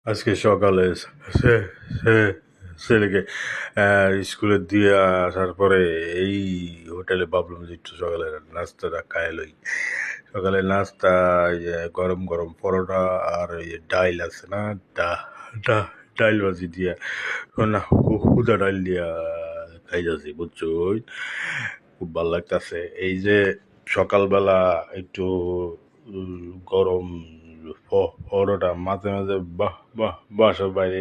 আজকে সকালে সে- সে- ছেলেকে স্কুলে দিয়ে আসার পরে এই হোটেলে ভাবলাম যে একটু সকালে নাস্তাটা খাই লই। সকালে নাস্তা এই যে গরম গরম পরোটা আর এই যে ডাইল আছে না, ডাইল ভাজি দিয়া না, হুদা ডাইল দিয়া খাইতেছি, বুঝছো? খুব ভালো লাগতেছে এই যে সকালবেলা একটু গরম পরোটা মাঝে মাঝে বাসার বাইরে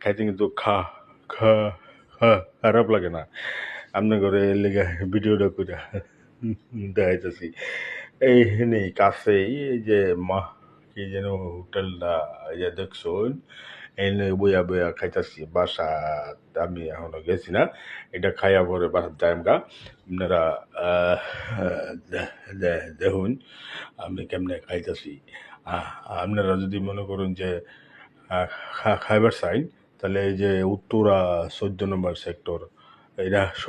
খাইতে কিন্তু খা খারাপ লাগে না। আপনার ঘরে লেগে ভিডিওটা করে দেখাইতেছি। এইখানে কাছেই এই যে কি যেন হোটেলটা, এই যে দেখছুন, এনে বইয়া বইয়া খাইতেছি। বাসা আমি এখনো গেছি না, এটা খাইয়া পরে বাসার যাইম গা। আপনারা দেখুন আমি কেমনে খাইতেছি। আপনারা যদি মনে করুন যে খাইবার চাইন, তাহলে এই যে উত্তরা 14 নম্বর সেক্টর, এটা স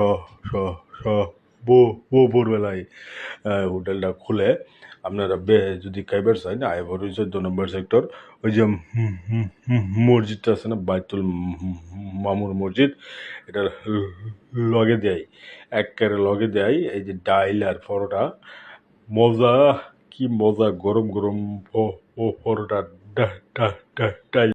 ভোরবেলায় হোটেলটা খুলে। আপনারা যদি খাইবার চাইন আইবার ওই 14 নম্বর সেক্টর, ওই যে মসজিদটা আছে না, বাইতুল মামুর মসজিদ, এটা লগে দেয়, একেবারে লগে দেয় এই যে ডাইল আর পরোটা। মজা, কি মজা! গরম গরম পরোটা, ডাইল।